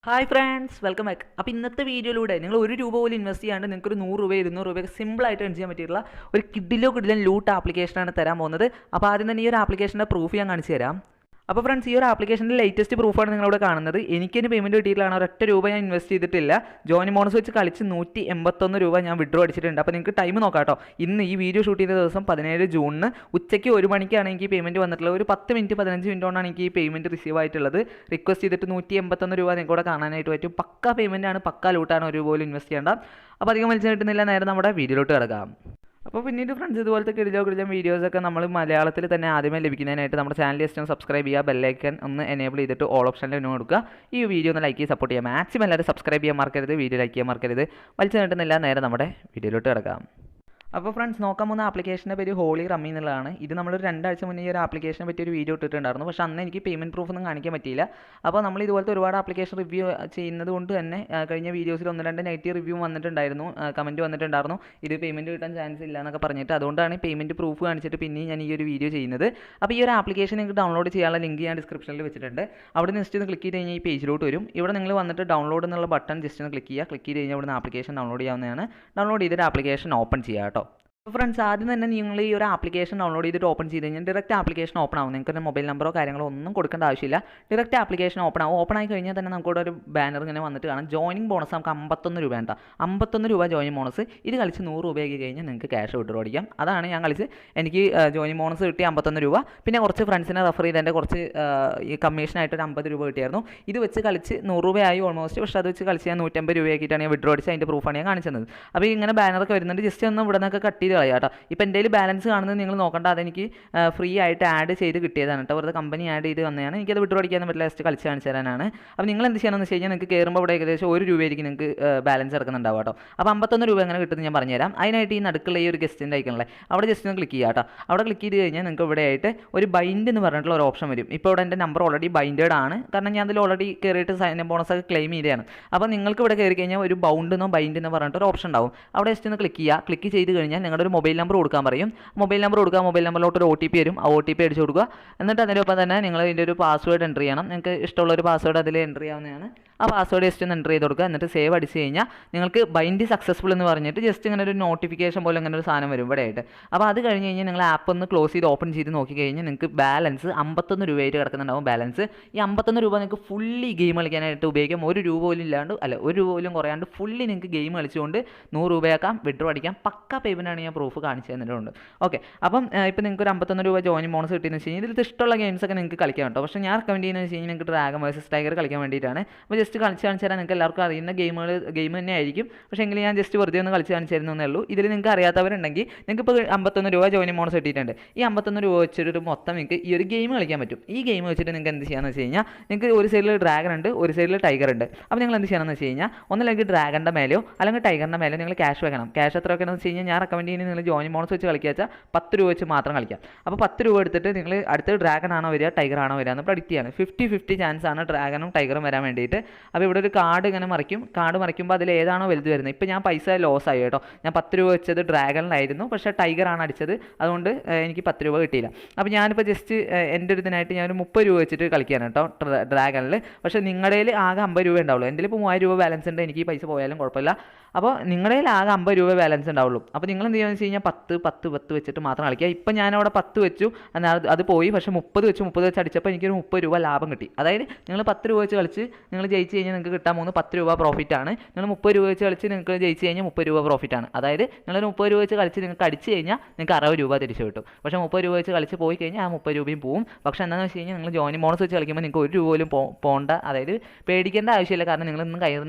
Hi friends, welcome back. അപ്പോൾ ഇന്നത്തെ വീഡിയോയിലൂടെ നിങ്ങൾ ₹1 പോലും ഇൻവെസ്റ്റ് ചെയ്യാണ്ട് നിങ്ങൾക്ക് ഒരു ₹100 ₹200 സിമ്പിളായിട്ട് ഏൺ ചെയ്യാൻ പറ്റിയിട്ടുള്ള ഒരു കിഡിലൻ ലൂട്ട് ആപ്ലിക്കേഷനാണ് തരാൻ പോകുന്നത്. അപ്പോൾ ആദ്യം തന്നെ ഈ ഒരു ആപ്ലിക്കേഷൻ്റെ പ്രൂഫ് ഞാൻ കാണിച്ചു തരാം. അപ്പോൾ ഫ്രണ്ട്സ്, ഈ ഒരു ആപ്ലിക്കേഷൻ്റെ ലേറ്റസ്റ്റ് പ്രൂഫാണ് നിങ്ങളിവിടെ കാണുന്നത്. എനിക്കൊരു പേയ്മെൻറ്റ് കിട്ടിയിട്ടാണ്, ₹1 ഞാൻ ഇൻവെസ്റ്റ് ചെയ്തിട്ടില്ല. ജോയിൻ ബോണസ് വെച്ച് കളിച്ച് ₹181 ഞാൻ വിഡ്രോ അടിച്ചിട്ടുണ്ട്. അപ്പോൾ നിങ്ങൾക്ക് ടൈം നോക്കാം കേട്ടോ. ഇന്ന് ഈ വീഡിയോ ഷൂട്ട് ചെയ്ത ദിവസം 17 ജൂണിന് ഉച്ചയ്ക്ക് 1 മണിക്കാണ് എനിക്ക് പേയ്മെൻറ്റ് വന്നിട്ടുള്ളത്. ഒരു 10 മിനിറ്റ് 15 മിനിറ്റ് കൊണ്ടാണ് എനിക്ക് ഈ പേയ്മെൻറ്റ് റിസീവ് ആയിട്ടുള്ളത്. റിക്വസ്റ്റ് ചെയ്തിട്ട് ₹181 നിങ്ങൾക്ക് ഇവിടെ കാണാനായിട്ട് പറ്റും. പക്ക പേയ്മെൻറ്റാണ്, പക്ക ലൂട്ടാണ്, ഒരു പോലും ഇൻവെസ്റ്റ് ചെയ്യേണ്ട. അപ്പോൾ അധികം വലിച്ചു കിട്ടുന്നില്ല, നേരെ നമ്മുടെ വീഡിയോയിലോട്ട് കിടക്കാം. അപ്പോൾ പിന്നീട് ഫ്രണ്ട്സ്, ഇതുപോലത്തെ കിടിലം വീഡിയോസൊക്കെ നമ്മൾ മലയാളത്തിൽ തന്നെ ആദ്യമേ ലഭിക്കുന്നതിനായിട്ട് നമ്മുടെ ചാനൽ ജസ്റ്റ് ഒന്ന് സബ്സ്ക്രൈബ് ചെയ്യുക, ബെല്ലൈക്കൻ ഒന്ന് എനേബിൾ ചെയ്തിട്ട് ഓൾ ഓപ്ഷനിൽ ഒന്ന് കൊടുക്കുക. ഈ വീഡിയോ ഒന്ന് ലൈക്ക് ചെയ്ത് സപ്പോർട്ട് ചെയ്യുക. മാക്സിമം എല്ലാവരും സബ്സ്ക്രൈബ് ചെയ്യാൻ മറക്കരുത്, വീഡിയോ ലൈക്ക് ചെയ്യാൻ മറക്കരുത്. വലിച്ചു കിട്ടുന്നില്ല, നേരെ നമ്മുടെ വീഡിയോയിലോട്ട് കിടക്കാം. അപ്പോൾ ഫ്രണ്ട്സ്, നോക്കാൻ പോകുന്ന ആപ്ലിക്കേഷൻ്റെ പേര് ഹോളി റമ്മി എന്നുള്ളതാണ്. ഇത് നമ്മളൊരു 2 ആഴ്ച മുന്നേ ഈ ഒരു ആപ്ലിക്കേഷനെ പറ്റി ഒരു വീഡിയോ ഇട്ടിട്ടുണ്ടായിരുന്നു. പക്ഷേ അന്ന് എനിക്ക് പേയ്മെൻറ്റ് പ്രൂഫ് ഒന്നും കാണിക്കാൻ പറ്റിയില്ല. അപ്പോൾ നമ്മൾ ഇതുപോലത്തെ ഒരുപാട് ആപ്ലിക്കേഷൻ റിവ്യൂ ചെയ്യുന്നത് കൊണ്ട് തന്നെ കഴിഞ്ഞ വീഡിയോസിൽ 1-2 നെഗറ്റീവ് റിവ്യൂ വന്നിട്ടുണ്ടായിരുന്നു, കമൻറ്റ് വന്നിട്ടുണ്ടായിരുന്നു, ഇത് പേയ്മെൻറ്റ് കിട്ടാൻ ചാൻസ് ഇല്ല എന്നൊക്കെ പറഞ്ഞിട്ട്. അതുകൊണ്ടാണ് പേയ്മെൻറ്റ് പ്രൂഫ് കാണിച്ചിട്ട് പിന്നെയും ഞാൻ ഈ ഒരു വീഡിയോ ചെയ്യുന്നത്. അപ്പോൾ ഈ ഒരു ആപ്ലിക്കേഷൻ നിങ്ങൾക്ക് ഡൗൺലോഡ് ചെയ്യാനുള്ള ലിങ്ക് ഞാൻ ഡിസ്ക്രിപ്ഷനിൽ വെച്ചിട്ടുണ്ട്. അവിടെ ജസ്റ്റ് ഒന്ന് ക്ലിക്ക് ചെയ്ത് കഴിഞ്ഞാൽ ഈ പേജിലോട്ട് വരും. ഇവിടെ നിങ്ങൾ വന്നിട്ട് ഡൗൺലോഡ് എന്നുള്ള ബട്ടൺ ജസ്റ്റ് ഒന്ന് ക്ലിക്ക് ചെയ്ത് കഴിഞ്ഞാൽ ഇവിടുന്ന് ആപ്ലിക്കേഷൻ ഡൗൺലോഡ് ചെയ്യാവുന്നതാണ്. ഡൗൺലോഡ് ചെയ്തിട്ട് ആപ്ലിക്കേഷൻ ഓപ്പൺ ചെയ്യുക കേട്ടോ. ഫ്രണ്ട്സ്, ആദ്യം തന്നെ നിങ്ങൾ ഈ ഒരു ആപ്ലിക്കേഷൻ ഡൗൺലോഡ് ചെയ്തിട്ട് ഓപ്പൺ ചെയ്ത് കഴിഞ്ഞാൽ ഡയറക്റ്റ് ആപ്ലിക്കേഷൻ ഓപ്പൺ ആവും. നിങ്ങൾക്ക് മൊബൈൽ നമ്പറോ കാര്യങ്ങളോ ഒന്നും കൊടുക്കേണ്ട ആവശ്യമില്ല. ഡയറക്റ്റ് ആപ്ലിക്കേഷൻ ഓപ്പൺ ആവും. ഓപ്പൺ ആയി കഴിഞ്ഞാൽ തന്നെ നമുക്കിവിടെ ഒരു ബാനർ ഇങ്ങനെ വന്നിട്ട് കാണാം. ജോയിനിങ് ബോണസ് നമുക്ക് ₹51 വേണ്ട, ₹51 ജോയിനിങ് ബോണസ്. ഇത് കളിച്ച് ₹100 ആക്കി കഴിഞ്ഞാൽ നിങ്ങൾക്ക് ക്യാഷ് വിഡ്രോ അടിക്കാം. അതാണ് ഞാൻ കളിച്ച് എനിക്ക് ജോയിനിങ് ബോണസ് കിട്ടി ₹51. പിന്നെ കുറച്ച് ഫ്രണ്ട്സിനെ റെഫർ ചെയ്ത് എൻ്റെ കുറച്ച് ഈ കമ്മീഷനായിട്ട് ഒരു ₹50 കിട്ടിയായിരുന്നു. ഇത് വെച്ച് കളിച്ച് ₹100 ആയി ഓൾമോസ്റ്റ്. പക്ഷേ അത് വെച്ച് കളിച്ച് ഞാൻ ₹150 ആക്കിയിട്ടാണ് ഞാൻ വിഡ്രോ അടിച്ച് അതിൻ്റെ പ്രൂഫാണ് ഞാൻ കാണിച്ചത്. അപ്പോൾ ഇങ്ങനെ ബാനറൊക്കെ വരുന്നുണ്ട്. ജസ്റ്റ് ഒന്ന് ഇവിടെ നിന്നൊക്കെ കട്ട് ചെയ്ത് കളയാം കേട്ടോ. ഇപ്പോൾ എൻ്റെ കയ്യിൽ ബാലൻസ് കാണുന്നത് നിങ്ങൾ നോക്കേണ്ട, അതെനിക്ക് ഫ്രീ ആയിട്ട് ആഡ് ചെയ്ത് കിട്ടിയതാണ് കേട്ടോ. വെറുതെ കമ്പനി ആഡ് ചെയ്ത് വന്നതാണ്. എനിക്കത് വിഡ്രോ അടിക്കാനും പറ്റില്ല, ജസ്റ്റ് കളിച്ച് കാണിച്ചു തരാനാണ്. അപ്പോൾ നിങ്ങൾ എന്ത് ചെയ്യണമെന്ന് വെച്ച് കഴിഞ്ഞാൽ നിങ്ങൾക്ക് കയറുമ്പോൾ ഇവിടെ ഏകദേശം ₹1 ആയിരിക്കും നിങ്ങൾക്ക് ബാലൻസ് ഇറക്കുന്നുണ്ടാവും കേട്ടോ. അപ്പോൾ ₹51 എങ്ങനെ കിട്ടുമെന്ന് ഞാൻ പറഞ്ഞുതരാം. അതിനായിട്ട് ഈ നടുക്കുള്ള ഈ ഒരു ഗസ്റ്റിൻ്റെ ഐക്കണല്ലേ, അവിടെ ജസ്റ്റ് ഒന്ന് ക്ലിക്ക് ചെയ്യുക കേട്ടോ. അവിടെ ക്ലിക്ക് ചെയ്ത് കഴിഞ്ഞാൽ നിങ്ങൾക്ക് ഇവിടെ ആയിട്ട് ഒരു ബൈൻഡ് എന്ന് പറഞ്ഞിട്ടുള്ള ഒരു ഓപ്ഷൻ വരും. ഇപ്പോൾ ഇവിടെ എൻ്റെ നമ്പർ ഓൾറെഡി ബൈൻഡഡ് ആണ്, കാരണം ഞാൻ അതിൽ ഓൾറെഡി കയറിയിട്ട് സൈൻ ബോണസ് ഒക്കെ ക്ലെയിം ചെയ്തതാണ്. അപ്പോൾ നിങ്ങൾക്ക് ഇവിടെ കയറി കഴിഞ്ഞാൽ ഒരു ബൗണ്ടെന്നോ ബൈൻഡെന്നോ പറഞ്ഞിട്ട് ഒരു ഓപ്ഷൻ ഉണ്ടാവും. അവിടെ ജസ്റ്റ് ഒന്ന് ക്ലിക്ക് ചെയ്യുക. ക്ലിക്ക് ചെയ്ത് കഴിഞ്ഞാൽ നിങ്ങളുടെ ഒരു മൊബൈൽ നമ്പർ കൊടുക്കാൻ പറയും. മൊബൈൽ നമ്പർ കൊടുക്കുക, മൊബൈൽ നമ്പറിലോട്ട് ഒരു OTP വരും. ആ OTP അടിച്ചു കൊടുക്കുക. എന്നിട്ട് അതിനൊപ്പം തന്നെ നിങ്ങൾ ഇതിൻ്റെ ഒരു പാസ്വേഡ് എൻ്റർ ചെയ്യണം. നിങ്ങൾക്ക് ഇഷ്ടമുള്ള ഒരു പാസ്വേഡ് അതിൽ എൻ്റർ ചെയ്യാവുന്നതാണ്. ആ പാസ്വേഡ് ജസ്റ്റ് ഒന്ന് എൻ്റർ ചെയ്ത് കൊടുക്കുക. എന്നിട്ട് സേവ് അടിച്ച് കഴിഞ്ഞാൽ നിങ്ങൾക്ക് ബൈൻഡ് സക്സസ്ഫുൾ എന്ന് പറഞ്ഞിട്ട് ജസ്റ്റ് ഇങ്ങനെ ഒരു നോട്ടിഫിക്കേഷൻ പോലെ അങ്ങനെ ഒരു സാധനം വരും ഇവിടെ ആയിട്ട്. അപ്പോൾ അത് കഴിഞ്ഞ് കഴിഞ്ഞാൽ നിങ്ങൾ ആപ്പ് ഒന്ന് ക്ലോസ് ചെയ്ത് ഓപ്പൺ ചെയ്ത് നോക്കി കഴിഞ്ഞാൽ നിങ്ങൾക്ക് ബാലൻസ് ₹51 ആയിട്ട് കിടക്കുന്നുണ്ടാവും ബാലൻസ്. ഈ ₹51 നിങ്ങൾക്ക് ഫുള്ളി ഗെയിം കളിക്കാനായിട്ട് ഉപയോഗിക്കാം. ₹1 പോലും ഇല്ലാണ്ട്, അല്ല ₹1 പോലും കുറയാണ്ട് ഫുള്ളി നിങ്ങൾക്ക് ഗെയിം കളിച്ചുകൊണ്ട് ₹100 ആക്കാം, വിഡ്രോ അടിക്കാം. പക്ക പേയ്മെൻറ്റാണ് ഞാൻ പ്രൂഫ് കാണിച്ചു തന്നിട്ടുണ്ട്. ഓക്കെ, അപ്പം ഇപ്പോൾ നിങ്ങൾക്ക് ഒരു ₹51 ജോയിൻ ബോണസ് കിട്ടിയെന്ന് വെച്ച് കഴിഞ്ഞാൽ ഇതിൽ ഇഷ്ടമുള്ള ഗെയിംസൊക്കെ നിങ്ങൾക്ക് കളിക്കാം കേട്ടോ. പക്ഷേ ഞാൻ റെക്കമെൻഡ് ചെയ്യുന്നത് വെച്ച് കഴിഞ്ഞാൽ നിങ്ങൾക്ക് ഡ്രാഗൺ വേഴ്സസ് ടൈഗർ കളിക്കാൻ വേണ്ടിയിട്ടാണ്. അപ്പോൾ ജസ്റ്റ് കളിച്ച് കാണിച്ചു തരാൻ നിങ്ങൾക്ക് എല്ലാവർക്കും അറിയുന്ന ഗെയിം തന്നെ ആയിരിക്കും. പക്ഷേ എങ്കിലും ഞാൻ ജസ്റ്റ് വെറുതെ ഒന്ന് കളിച്ച് കാണിച്ചു തരുന്നേ ഉള്ളൂ. ഇതിൽ നിങ്ങൾക്ക് അറിയാത്തവരുണ്ടെങ്കിൽ നിങ്ങൾക്ക് ഇപ്പോൾ ₹51 ജോയിനിങ് ബോണസ് കിട്ടിയിട്ടുണ്ട്. ഈ ₹51 വെച്ചിട്ട് മൊത്തം നിങ്ങൾക്ക് ഈ ഒരു ഗെയിം കളിക്കാൻ പറ്റും. ഈ ഗെയിം വെച്ചിട്ട് നിങ്ങൾക്ക് എന്ത് ചെയ്യാമെന്ന് വെച്ച് കഴിഞ്ഞാൽ നിങ്ങൾക്ക് ഒരു സൈഡിൽ ഡ്രാഗൺ ഉണ്ട്, ഒരു സൈഡിൽ ടൈഗർ ഉണ്ട്. അപ്പോൾ നിങ്ങൾ എന്ത് ചെയ്യണമെന്ന് വെച്ച് കഴിഞ്ഞാൽ ഒന്നല്ലെങ്കിൽ ഡ്രാഗണിൻ്റെ മേലെയോ അല്ലെങ്കിൽ ടൈഗറിൻ്റെ മേലെയോ നിങ്ങൾ ക്യാഷ് വെക്കണം. ക്യാഷ് എത്ര വെക്കണമെന്ന് വെച്ച് കഴിഞ്ഞാൽ ഞാൻ റെക്കമെൻഡ് ചെയ്യുന്നത് നിങ്ങൾ ജോയിനിങ് ബോണസ് വെച്ച് കളിക്കുക വെച്ചാൽ ₹10 വെച്ച് മാത്രം കളിക്കാം. അപ്പോൾ ₹10 എടുത്തിട്ട് നിങ്ങൾ അടുത്ത് ഡ്രാഗൺ ആണോ വരിക ടൈഗർ ആണോ വരിക എന്ന് പ്രഡിക്റ്റ് ചെയ്യാണ്. 50-50 ചാൻസ് ആണ് ഡ്രാഗണും ടൈഗറും വരാൻ വേണ്ടിയിട്ട്. അപ്പോൾ ഇവിടെ ഒരു കാർഡ് ഇങ്ങനെ മറിക്കും. കാർഡ് മറിക്കുമ്പോൾ അതിൽ ഏതാണോ വലുത് വരുന്നത്. ഇപ്പോൾ ഞാൻ പൈസ ലോസ് ആയി കേട്ടോ. ഞാൻ ₹10 വെച്ചത് ഡ്രാഗണിലായിരുന്നു, പക്ഷേ ടൈഗറാണ് അടിച്ചത്. അതുകൊണ്ട് എനിക്ക് ₹10 കിട്ടിയില്ല. അപ്പോൾ ഞാനിപ്പോൾ ജസ്റ്റ് എൻ്റെ ഒരു ഇതിനായിട്ട് ഞാൻ ₹30 വെച്ചിട്ട് കളിക്കുകയാണ് കേട്ടോ ഡ്രാഗണിൽ. പക്ഷേ നിങ്ങളുടെ ആകെ ₹50 ഉണ്ടാവുള്ളൂ. എൻ്റെ ഇപ്പോൾ ₹3000 ബാലൻസ് ഉണ്ട്. എനിക്ക് ഈ പൈസ പോയാലും കുഴപ്പമില്ല. അപ്പോൾ നിങ്ങളുടെ ആകെ ₹50 ബാലൻസ് ഉണ്ടാവുള്ളൂ. അപ്പോൾ നിങ്ങൾ എന്ത് ചെയ്യുകയെന്ന് വെച്ച് കഴിഞ്ഞാൽ 10 വെച്ചിട്ട് മാത്രം കളിക്കുക. ഇപ്പം ഞാനവിടെ 10 വെച്ചു, എന്നാൽ അത് പോയി. പക്ഷേ 30 വെച്ച് അടിച്ചപ്പോൾ എനിക്കൊരു ₹30 ലാഭം കിട്ടി. അതായത് നിങ്ങൾ ₹10 വെച്ച് കളിച്ച് നിങ്ങൾ ജയിച്ച് കഴിഞ്ഞാൽ നിങ്ങൾക്ക് കിട്ടാൻ പോകുന്നത് ₹10 പ്രോഫിറ്റാണ്. നിങ്ങൾ ₹30 വെച്ച് കളിച്ച് നിങ്ങൾക്ക് ജയിച്ച് കഴിഞ്ഞാൽ ₹30 പ്രോഫിറ്റാണ്. അതായത് നിങ്ങൾ ₹30 വെച്ച് കളിച്ച് നിങ്ങൾക്ക് അടിച്ച് കഴിഞ്ഞാൽ നിങ്ങൾക്ക് ₹60 തിരിച്ചു കിട്ടും. പക്ഷേ ₹30 വെച്ച് കളിച്ച് പോയി കഴിഞ്ഞാൽ ആ ₹30 പോവും. പക്ഷേ എന്താണെന്ന് വെച്ച് കഴിഞ്ഞാൽ നിങ്ങൾ ജോയിനിങ് ബോണസ് വെച്ച് കളിക്കുമ്പോൾ നിങ്ങൾക്ക് ₹1 പോലും പോകേണ്ട, അതായത് പേടിക്കേണ്ട ആവശ്യമില്ല. കാരണം നിങ്ങളൊന്നും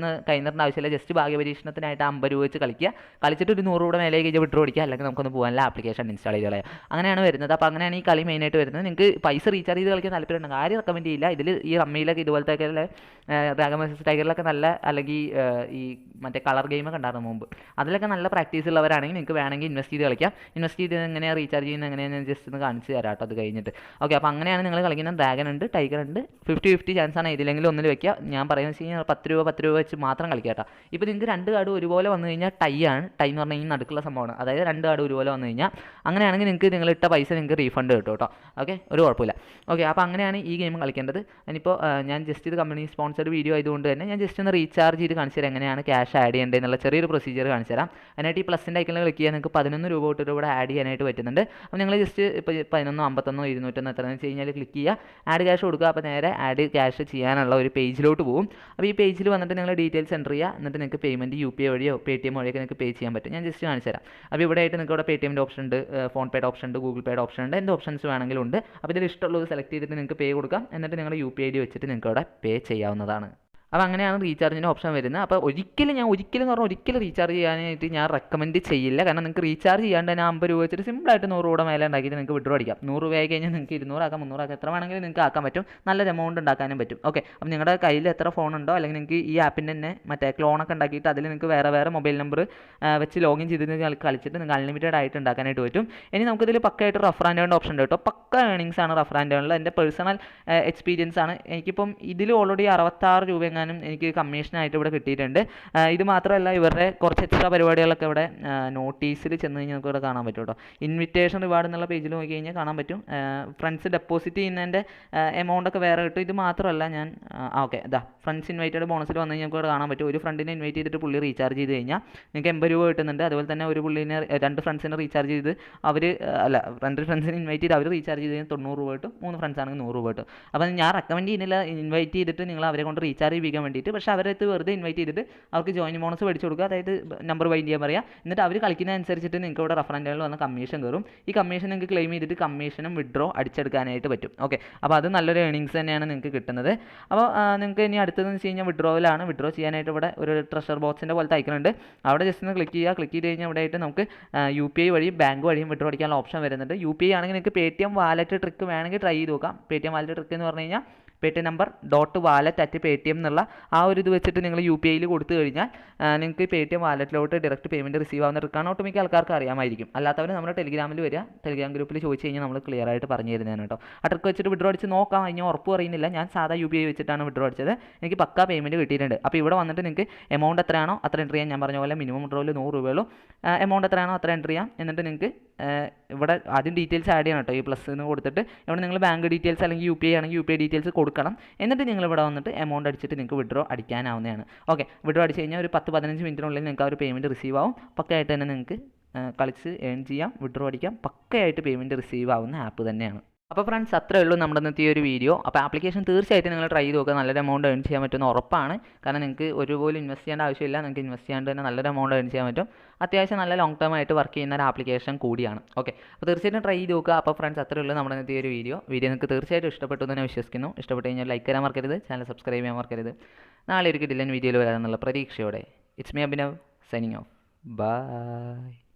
കൈനിറേണ്ട ആവശ്യമില്ല. ജസ്റ്റ് ഭാഗ്യപരീക്ഷണത്തിനായിട്ട് ₹50 വെച്ച് കളിക്കുക. കളിച്ചിട്ട് ഒരു ₹100 മേലേക്ക് കഴിഞ്ഞാൽ വിഡ്രോ അടിക്കുക. അല്ലെങ്കിൽ നമുക്കൊന്ന് പോകാനുള്ള ആപ്ലിക്കേഷൻ ഇൻസ്റ്റാൾ ചെയ്ത് കളയാം. അങ്ങനെയാണ് വരുന്നത്. അപ്പോൾ അങ്ങനെയാണ് ഈ കളി മെയിനായിട്ട് വരുന്നത്. നിങ്ങൾക്ക് പൈസ റീചാർജ് ചെയ്ത് കളിക്കാൻ താല്പര്യമുണ്ടെങ്കിൽ ആരും റെക്കമെൻഡ് ചെയ്യില്ല. ഇതിൽ ഈ റമ്മിയിലൊക്കെ ഇതുപോലത്തെ ഡ്രാഗൺ വേഴ്സസ് ടൈഗറിലൊക്കെ നല്ല, അല്ലെങ്കിൽ ഈ മറ്റേ കളർ ഗെയിമൊക്കെ ഉണ്ടായിരുന്നു മുമ്പ്, അതിലൊക്കെ നല്ല പ്രാക്ടീസ് ഉള്ളവരാണെങ്കിൽ നിങ്ങൾക്ക് വേണമെങ്കിൽ ഇൻവെസ്റ്റ് ചെയ്ത് കളിക്കാം. ഇൻവെസ്റ്റ് ചെയ്ത് എങ്ങനെയാണ് റീചാർജ് ചെയ്യുന്നത് എങ്ങനെയാണ് ജസ്റ്റ് ഒന്ന് കാണിച്ച് തരാം കേട്ടോ അത് കഴിഞ്ഞിട്ട്. ഓക്കെ, അപ്പോൾ അങ്ങനെയാണ് നിങ്ങൾ കളിക്കുന്നത്. ഡ്രാഗൺ ഉണ്ട്, ടൈഗർ ഉണ്ട്. 50-50 ചാൻസാണ്. ഇതിലെങ്കിലും ഒന്നിൽ വെക്കുക. ഞാൻ പറയുന്നത് വെച്ച് കഴിഞ്ഞാൽ ₹10 വെച്ച് മാത്രം കളിക്കുക കേട്ടോ. ഇപ്പോൾ നിങ്ങൾക്ക് 2 കാർഡ് ഒരുപോലെ വന്നു കഴിഞ്ഞാൽ ടൈ ആണ്. ടൈ എന്ന് പറഞ്ഞാൽ ഈ നടുക്കുള്ള സംഭവമാണ്. അതായത് 2 കാർഡ് ഒരുപോലെ വന്നു കഴിഞ്ഞാൽ അങ്ങനെയാണെങ്കിൽ നിങ്ങൾക്ക് നിങ്ങൾ ഇട്ട പൈസ നിങ്ങൾക്ക് റീഫണ്ട് കിട്ടും കേട്ടോ. ഓക്കെ, ഒരു കുഴപ്പമില്ല. ഓക്കെ, അപ്പോൾ അങ്ങനെയാണ് ഈ ഗെയിം കളിക്കേണ്ടത്. ഇനിയിപ്പോൾ ഞാൻ ജസ്റ്റ് ഇത് കമ്പനി സ്പോൺസർഡ് വീഡിയോ ആയതുകൊണ്ട് തന്നെ ഞാൻ ജസ്റ്റ് ഒന്ന് റീചാർജ് ചെയ്ത് കാണിച്ചു തരാം എങ്ങനെയാണ് ക്യാഷ് ആഡ് ചെയ്യേണ്ടത് എന്നുള്ള ചെറിയൊരു പ്രൊസീജിയർ കാണിച്ചു തരാം. അതിനായിട്ട് ഈ പ്ലസിൻ്റെ ഐക്കണിൽ ക്ലിക്ക് ചെയ്യാൻ നിങ്ങൾക്ക് 11 രൂപ തൊട്ട് ഇവിടെ ആഡ് ചെയ്യാനായിട്ട് പറ്റുന്നുണ്ട്. അപ്പോൾ നിങ്ങൾ ജസ്റ്റ് ഇപ്പോൾ 11, 51, 200 എത്രയെന്ന് വെച്ച് കഴിഞ്ഞാൽ ക്ലിക്ക് ചെയ്യുക, ആഡ് ക്യാഷ് കൊടുക്കുക. അപ്പോൾ നേരെ ആഡ് ക്യാഷ് ചെയ്യാനുള്ള ഒരു പേജിലോട്ട് പോകും. അപ്പോൾ ഈ പേജിൽ വന്നിട്ട് നിങ്ങൾ ഡീറ്റെയിൽസ് എൻ്റർ ചെയ്യുക. എന്നിട്ട് നിങ്ങൾക്ക് പേയ്മെൻറ്റ് UPI വഴിയോ Paytm വഴിയൊക്കെ നിങ്ങൾക്ക് പേ ചെയ്യാൻ പറ്റും. ഞാൻ ജസ്റ്റ് കാണിച്ചു തരാം. അപ്പോൾ ഇവിടെ ആയിട്ട് നിങ്ങൾക്ക് ഇവിടെ Paytmൻ്റെ ഓപ്ഷൻ ഉണ്ട്, ഫോൺ പേയുടെ ഓപ്ഷൻ ഉണ്ട്, ഗൂഗിൾ പേയുടെ ഓപ്ഷൻ ഉണ്ട്, എന്ത് ഓപ്ഷൻസ് വേണമെങ്കിലും ഉണ്ട്. അപ്പോൾ ഇതിൽ ഇഷ്ടമുള്ളത് സെലക്ട് ചെയ്തിട്ട് നിങ്ങൾക്ക് പേ കൊടുക്കാം. എന്നിട്ട് നിങ്ങളുടെ UPI ID വെച്ചിട്ട് നിങ്ങൾക്ക് അവിടെ പേ ചെയ്യാവുന്നതാണ്. അപ്പോൾ അങ്ങനെയാണ് റീചാർജിൻ്റെ ഓപ്ഷൻ വരുന്നത്. അപ്പോൾ ഒരിക്കലും റീചാർജ് ചെയ്യാനായിട്ട് ഞാൻ റെക്കമെൻഡ് ചെയ്യില്ല. കാരണം നിങ്ങൾക്ക് റീചാർജ് ചെയ്യാണ്ട് തന്നെ 50 രൂപ വെച്ചിട്ട് സിമ്പിളായിട്ട് 100 രൂപ മേലെ ഉണ്ടാക്കിയിട്ട് നിങ്ങൾക്ക് വിഡ്രോ അടിക്കാം. 100 രൂപ ആയി കഴിഞ്ഞാൽ നിങ്ങൾക്ക് 200 ആക്കാം, 300 ആക്കാം, എത്ര വേണമെങ്കിലും നിങ്ങൾക്ക് ആക്കാൻ പറ്റും. നല്ലൊരു എമൗണ്ട് ഉണ്ടാക്കാനും പറ്റും. ഓക്കെ, അപ്പോൾ നിങ്ങളുടെ കയ്യിൽ എത്ര ഫോൺ ഉണ്ടോ, അല്ലെങ്കിൽ നിങ്ങൾക്ക് ഈ ആപ്പിൻ്റെ തന്നെ മറ്റേ ക്ലോണൊക്കെ ഉണ്ടാക്കിയിട്ട് അതിൽ നിങ്ങൾക്ക് വേറെ മൊബൈൽ നമ്പർ വെച്ച് ലോഗിൻ ചെയ്ത് കളിച്ചിട്ട് നിങ്ങൾക്ക് അൺലിമിറ്റഡ് ആയിട്ട് ഉണ്ടാക്കാനായിട്ട് പറ്റും. ഇനി നമുക്കിതിൽ പക്കയായിട്ട് റഫർ ആൻഡ് ഏൺ ഓപ്ഷൻ ഉണ്ട് കേട്ടോ. പക്ക ഏണിങ്സ് ആണ് റഫർ ആൻഡ് ഏണിൽ. എൻ്റെ പേഴ്സണൽ എക്സ്പീരിയൻസ് ആണ്. എനിക്കിപ്പം ഇതിൽ ഓൾറെഡി 66 രൂപ എനിക്ക് കമ്മീഷനായിട്ട് ഇവിടെ കിട്ടിയിട്ടുണ്ട്. ഇത് മാത്രമല്ല, ഇവരുടെ കുറച്ച് എക്സ്ട്രാ പരിപാടികളൊക്കെ ഇവിടെ നോട്ടീസിൽ ചെന്ന് കഴിഞ്ഞാൽ നമുക്ക് ഇവിടെ കാണാൻ പറ്റും കേട്ടോ. ഇൻവിറ്റേഷൻ റിവാർഡ് എന്നുള്ള പേജിൽ നോക്കി കഴിഞ്ഞാൽ കാണാൻ പറ്റും. ഫ്രണ്ട്സ് ഡെപ്പോസിറ്റ് ചെയ്യുന്നതിൻ്റെ എമൗണ്ടൊക്കെ വേറെ കിട്ടും. ഇത് മാത്രമല്ല ഞാൻ ഓക്കെ ഫ്രണ്ട്സ് ഇൻവൈറ്റഡ് ബോണസിൽ വന്നു കഴിഞ്ഞാൽ നമുക്ക് ഇവിടെ കാണാൻ പറ്റും. ഒരു ഫ്രണ്ടിനെ ഇൻവൈറ്റ് ചെയ്തിട്ട് പുള്ളി റീചാർജ് ചെയ്ത് കഴിഞ്ഞാൽ നിങ്ങൾക്ക് 80 രൂപ കിട്ടുന്നുണ്ട്. അതുപോലെ തന്നെ ഒരു പുള്ളിനെ 2 ഫ്രണ്ട്സിനെ റീചാർജ് ചെയ്ത് 2 ഫ്രണ്ട്സിനെ ഇൻവൈറ്റ് ചെയ്ത് അവർ റീചാർജ് ചെയ്ത് കഴിഞ്ഞാൽ 90 രൂപ കിട്ടും. 3 ഫ്രണ്ട്സ് ആണെങ്കിൽ 100 രൂപ കിട്ടും. അപ്പോൾ ഞാൻ റെക്കമെൻഡ് ചെയ്യുന്നില്ല ഇൻവൈറ്റ് ചെയ്തിട്ട് നിങ്ങൾ അവരെ കൊണ്ട് റീചാർജ് ചെയ്യിക്കാൻ വേണ്ടിയിട്ട്. പക്ഷേ അവരടുത്ത് വെറുതെ ഇൻവൈറ്റ് ചെയ്തിട്ട് അവർക്ക് ജോയിൻ ബോണസ് മേടിച്ച് കൊടുക്കുക. അതായത് നമ്പർ വൈൻഡ് ചെയ്യാൻ പറയുക. എന്നിട്ട് അവർ കളിക്കുന്നതനുസരിച്ചിട്ട് നിങ്ങൾക്ക് ഇവിടെ റഫറൻഡുകളിൽ വന്ന കമ്മീഷൻ കയറും. ഈ കമ്മീഷൻ നിങ്ങൾക്ക് ക്ലെയിം ചെയ്തിട്ട് കമ്മീഷനും വിഡ്രോ അടിച്ചെടുക്കാനായിട്ട് പറ്റും. ഓക്കെ, അപ്പോൾ അത് നല്ലൊരു ഏണിങ്സ് തന്നെയാണ് നിങ്ങൾക്ക് കിട്ടുന്നത്. അപ്പോൾ നിങ്ങൾക്ക് ഇനി അടുത്തതെന്ന് വെച്ച് കഴിഞ്ഞാൽ വിഡ്രോയിലാണ്. വിഡ്രോ ചെയ്യാനായിട്ട് ഇവിടെ ഒരു ട്രഷർ ബോക്സിൻ്റെ പോലത്തെ ഐക്കണുണ്ട്. അവിടെ ജസ്റ്റ് ഒന്ന് ക്ലിക്ക് ചെയ്ത് കഴിഞ്ഞാൽ ഇവിടെ ആയിട്ട് നമുക്ക് UPI വഴിയും ബാങ്ക് വഴിയും വിഡ്രോ അടിക്കാനുള്ള ഓപ്ഷൻ വരുന്നുണ്ട്. UPI ആണെങ്കിൽ നിങ്ങൾക്ക് Paytm വാലറ്റ് ട്രിക്ക് വേണമെങ്കിൽ ട്രൈ ചെയ്ത് നോക്കാം. Paytm വാലറ്റ് ട്രിക്ക് എന്ന് പറഞ്ഞു കഴിഞ്ഞാൽ Paytm നമ്പർ .wallet@Paytm എന്നുള്ള ആ ഒരു ഇത് വെച്ചിട്ട് നിങ്ങൾ UPIയിൽ കൊടുത്തു കഴിഞ്ഞാൽ നിങ്ങൾക്ക് Paytm വാലറ്റിലോട്ട് ഡയറക്റ്റ് പേയ്മെൻറ്റ് റിസീവ് ആവുന്ന ട്രിക്കാണ്. ഒട്ടുമിക്ക ആൾക്കാർക്ക് അറിയാമായിരിക്കും. അല്ലാത്തവർ നമ്മുടെ ടെലിഗ്രാമിൽ വരിക, ടെലിഗ്രാം ഗ്രൂപ്പിൽ ചോദിച്ചു കഴിഞ്ഞാൽ നമ്മൾ ക്ലിയർ ആയിട്ട് പറഞ്ഞു തരുന്നതാണ് കേട്ടോ. ആ ട്രിക്ക് വെച്ചിട്ട് വിഡ്രോ അടിച്ച് നോക്കാം. ഇനി ഉറപ്പ് പറയുന്നില്ല. ഞാൻ സാധാ UPI വെച്ചിട്ടാണ് വിഡ്രോ അടിച്ചത്. എനിക്ക് പക്കാ പേയ്മെൻറ്റ് കിട്ടിയിട്ടുണ്ട്. അപ്പോൾ ഇവിടെ വന്നിട്ട് നിങ്ങൾക്ക് എമൗണ്ട് എത്രയാണോ അത്ര എൻ്റർ ചെയ്യാം. ഞാൻ പറഞ്ഞ പോലെ മിനിമം വിഡ്രോയിൽ 100 രൂപയുള്ളൂ. എമൗണ്ട് എത്രയാണോ അത്ര എൻ്റർ ചെയ്യാം. എന്നിട്ട് നിങ്ങൾക്ക് ഇവിടെ ആദ്യം ഡീറ്റെയിൽസ് ആഡ് ചെയ്യണം കേട്ടോ. ഈ പ്ലസ് എന്ന് കൊടുത്തിട്ട് ഇവിടെ നിങ്ങൾ ബാങ്ക് ഡീറ്റെയിൽസ് അല്ലെങ്കിൽ UPI ആണെങ്കിൽ UPI ഡീറ്റെയിൽസ് കൊടുക്കണം. എന്നിട്ട് നിങ്ങൾ ഇവിടെ വന്നിട്ട് എമൗണ്ട് അടിച്ചിട്ട് നിങ്ങൾക്ക് വിഡ്രോ അടിക്കാനാവുന്നതാണ്. ഓക്കെ, വിഡ്രോ അടിച്ച് കഴിഞ്ഞാൽ ഒരു 10-15 മിനിറ്റിനുള്ളിൽ നിങ്ങൾക്ക് ആ ഒരു പേയ്മെൻറ്റ് റിസീവ് ആവും. പക്കയായിട്ട് തന്നെ നിങ്ങൾക്ക് കളിച്ച് ഏൺ ചെയ്യാം, വിഡ്രോ അടിക്കാം. പക്കയായിട്ട് പേയ്മെൻറ്റ് റിസീവ് ആവുന്ന ആപ്പ് തന്നെയാണ്. അപ്പോൾ ഫ്രണ്ട്സ്, അത്രയേ ഉള്ളൂ നമ്മുടെ ഇന്നത്തെ ഈ ഒരു വീഡിയോ. അപ്പോൾ ആപ്ലിക്കേഷൻ തീർച്ചയായിട്ടും നിങ്ങൾ ട്രൈ ചെയ്ത് നോക്കുക. നല്ലൊരു എമൗണ്ട് ഏൺ ചെയ്യാൻ പറ്റുമെന്ന് ഉറപ്പാണ്. കാരണം നിങ്ങൾക്ക് ഒരുപോലെ ഇൻവെസ്റ്റ് ചെയ്യേണ്ട ആവശ്യമില്ല. നിങ്ങൾക്ക് ഇൻവെസ്റ്റ് ചെയ്യാണ്ട് തന്നെ നല്ലൊരു എമൗണ്ട് ഏൺ ചെയ്യാൻ പറ്റും. അത്യാവശ്യം നല്ല ലോങ് ടേം ആയിട്ട് വർക്ക് ചെയ്യുന്ന ഒരു ആപ്ലിക്കേഷൻ കൂടിയാണ്. ഓക്കെ, അപ്പോൾ തീർച്ചയായിട്ടും ട്രൈ ചെയ്ത് നോക്കുക. അപ്പോൾ ഫ്രണ്ട്സ്, അത്രയേ ഉള്ളൂ നമ്മുടെ ഇന്നത്തെ ഈ ഒരു വീഡിയോ നിങ്ങൾക്ക് തീർച്ചയായിട്ടും ഇഷ്ടപ്പെട്ടു എന്ന് വിശ്വസിക്കുന്നു. ഇഷ്ടപ്പെട്ട് കഴിഞ്ഞാൽ ലൈക്ക് ചെയ്യാൻ മറക്കരുത്, ചാനൽ സബ്സ്ക്രൈബ് ചെയ്യാൻ മറക്കരുത്. നാളെ ഒരു കിടിലൻ വീഡിയോയിൽ വരാമെന്നുള്ള പ്രതീക്ഷയോടെ it's me Abhinav signing off. By.